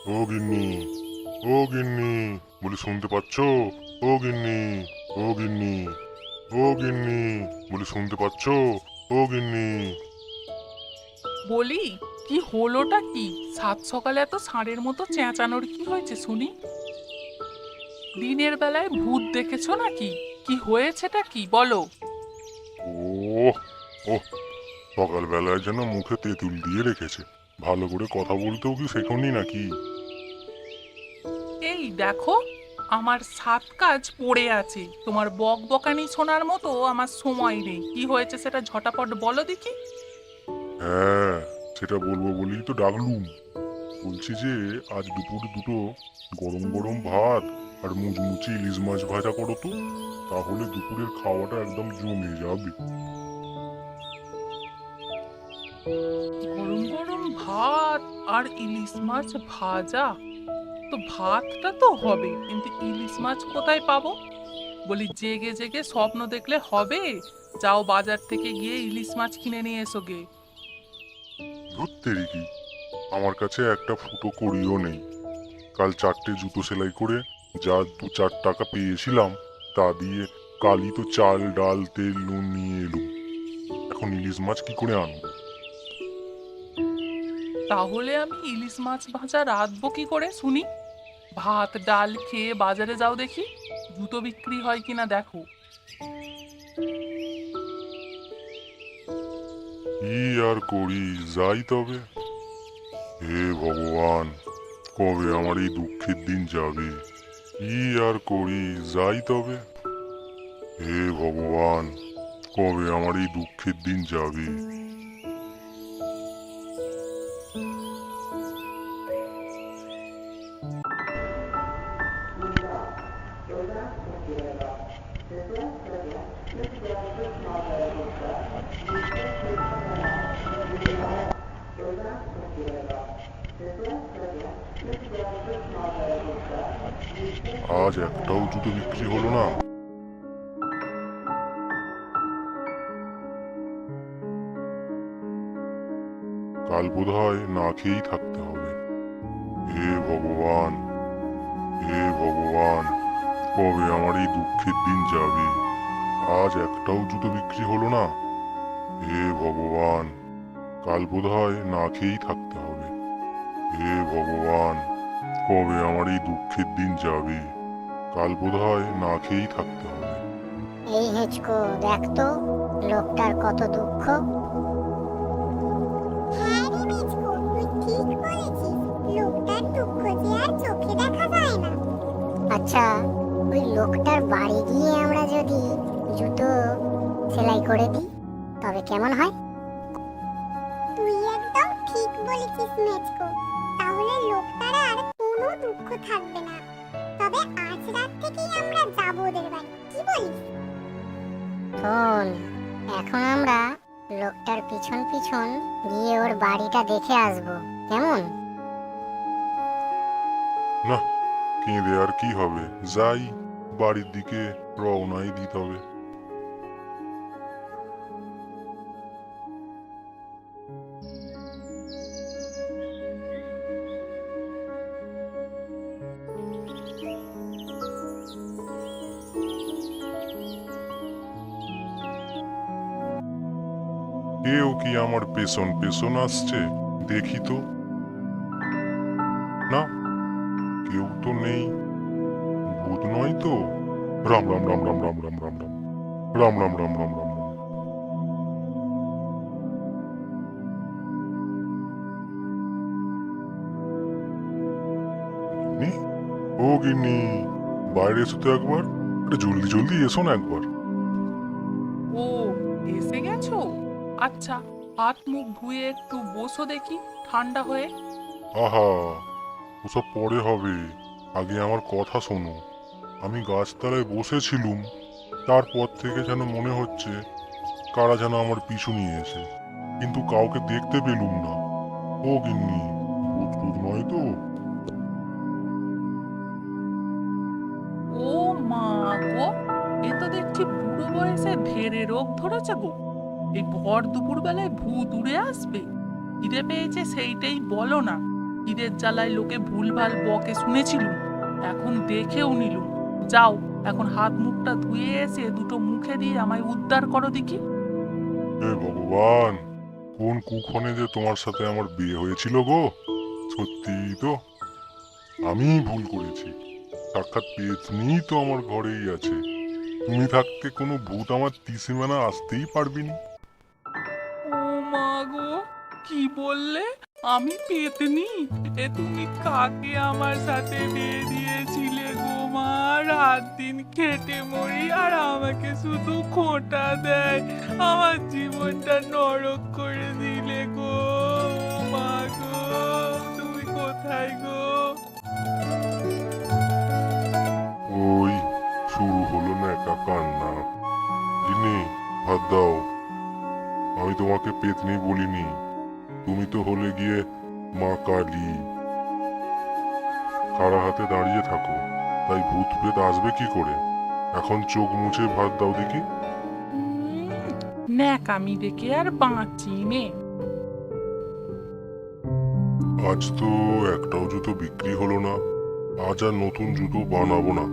ও গিন্নি, ও গিন্নি, বলি শুনতে পাচ্ছ? ও গিন্নি, ও গিন্নি, ও গিন্নি, বলি শুনতে পাচ্ছ? ও গিন্নি। বলি, কি হলোটা কি? সাত সকালে এত ষাঁড়ের মতো চেঁচানোর কি হয়েছে শুনি? দিনের বেলায় ভূত দেখেছো নাকি? কি হয়েছেটা কি বলো? ওহ, ওহ, সকালবেলায় যেন মুখে তেঁতুল দিয়ে রেখেছে। ভালো করে কথা বলতেও কি শেখনি নাকি? এই দেখো, আমার সাত কাজ পড়ে আছে, তোমার বক বকানি শোনার মতো আমার সময় নেই। কি হয়েছে সেটা ঝটাপট বলো দেখি। হ্যাঁ, সেটা বলবো বলেই তো ডাকলুম। বলছি যে আজ দুপুরে দুটো গরম গরম ভাত আর মুচমুচে ইলিশ মাছ ভাজা করো তো, তাহলে দুপুরের খাওয়াটা একদম জমে যাবে। গরম গরম ভাত আর ইলিশ মাছ ভাজা? তো ভাতটা তো হবে, কিন্তু ইলিশ মাছ কোথায় পাবো? বলি, জেগে জেগে স্বপ্ন দেখলে হবে? যাও বাজার থেকে গিয়ে ইলিশ মাছ কিনে নিয়ে এসো গে। ধুত্তেরি কি, আমার কাছে একটা ফুটো কড়িও নেই। কাল 4টে জুতো সেলাই করে যা 2-4 টাকা পেয়েছিলাম, তা দিয়ে কালই তো চাল ডাল তেল নুন নিয়ে এলুম। এখন ইলিশ মাছ কি করে আনবো? তাহলে আমি ইলিশ মাছ ভাজা রাঁধবো কি করে শুনি? ভাত ডাল খেয়ে বাজারে যাও দেখি, জুতো বিক্রি হয় কিনা দেখো। কি আর করি, যাই তবে। হে ভগবান, কবে আমার এই দুঃখের দিন যাবে? কি আর করি, যাই তবে। হে ভগবান, কবে আমার এই দুঃখের দিন যাবে? আজ একটাও জুতো বিক্রি হলো না। কাল বোধহয় না খেয়েই থাকতে হবে। হে ভগবান, হে ভগবান, কবে আমার এই দুঃখের দিন যাবে? আজ একটাও জুতো বিক্রি হলো না। হে ভগবান, কাল বোধহয় না খেয়েই থাকতে হবে। হে ভগবান, কবে আমার এই দুঃখের দিন যাবে? কাল বোধহয় না খেয়েই থাকতে হবে। এই হেঁচকো, দেখ তো লোকটার কত দুঃখ। হ্যাঁ রে মিচকু, তুই ঠিক বলেছিস। লোকটার দুঃখ যে আর চোখে দেখা যায় না। আচ্ছা, ওই লোকটার বাড়ি গিয়ে আমরা যদি জুতো সেলাই করে দিই তবে কেমন হয়? তুই একদম ঠিক বলেছিস মেচকু। তাহলে লোকটার আর কোনো দুঃখ থাকবে না। তবে আজ রাত থেকেই আমরা যাব ওদের বাড়ি, কি বলিস? শোন, এখন আমরা লোকটার পিছন পিছন গিয়ে ওর বাড়িটা দেখে আসবো, কেমন? না, কেঁদে আর কি হবে, যাই বাড়ির দিকে রওনাই দিতে হবে। কেউ কি আমার পেছন পেছন আসছে? দেখি তো। না, কেউ তো নেই। ভূত নয় তো? রাম রাম রাম রাম রাম রাম রাম রাম রাম রাম রাম রাম রাম রাম। গিন্নি, ও গিন্নি, বাইরে এসো তো একবার। আরে জলদি জলদি এসো না একবার। ও, এসে গেছো? আচ্ছা, হাত মুখ ধুয়ে একটু বসো দেখি, ঠান্ডা হয়ে। আহা, ওসব পরে হবে, আগে আমার কথা শোনো। আমি গাছতলায় বসেছিলুম, তারপর থেকে যেন মনে হচ্ছে কারা যেন আমার পিছু নিয়েছে, কিন্তু কাউকে দেখতে পেলুম না। ও গিন্নি, ভূত টুত নয় তো? ও মা গো, এ তো দেখছি বুড়ো বয়সে ধেড়ে রোগ ধরেছে গো। এই ভর দুপুর বেলায় ভূত উড়ে আসবে? খিদে পেয়েছে সেইটাই বলো না। ঈদের জ্বালায় লোকে ভুলভাল বকে শুনেছিলুম, এখন দেখেও নিলুম। যাও, এখন হাত মুখটা ধুয়ে এসে দুটো মুখে দিয়ে আমায় উদ্ধার করো দেখি। হে ভগবান, কোন কুক্ষণে যে তোমার সাথে আমার বিয়ে হয়েছিল গো। সত্যি তো আমিই ভুল করেছি। সাক্ষাৎ পেতনি তো আমার ঘরেই আছে। তুমি থাকতে কোনো ভূত আমার ত্রিসীমানা আসতেই পারবিনি। ও মা গো, কি বললে? আমি পেতনি? এ তুমি কাকে আমার সাথে বিয়ে দিয়েছিলে গো মা? রাত দিন খেটে মরি আর আমাকে শুধু খোঁটা দেয়। আমার জীবনটা নরক করে দিলে গো। ও মা গো, তুমি কোথায় গো? ওই শুরু হলো না একা কান্না। গিন্নি, ভাত দাও। আমি তোমাকে পেতনি বলিনি, তুমি তো হলে গিয়ে মা কালী। খাড়া হাতে দাঁড়িয়ে থাকো, তাই ভূত প্রেত আসবে কি করে? এখন চোখ মুছে ভাত দাও দেখি। ন্যাকামি দেখে আর বাঁচি নে। আজ তো একটাও জুতো বিক্রি হলো না। আজ আর নতুন জুতো বানাবো না।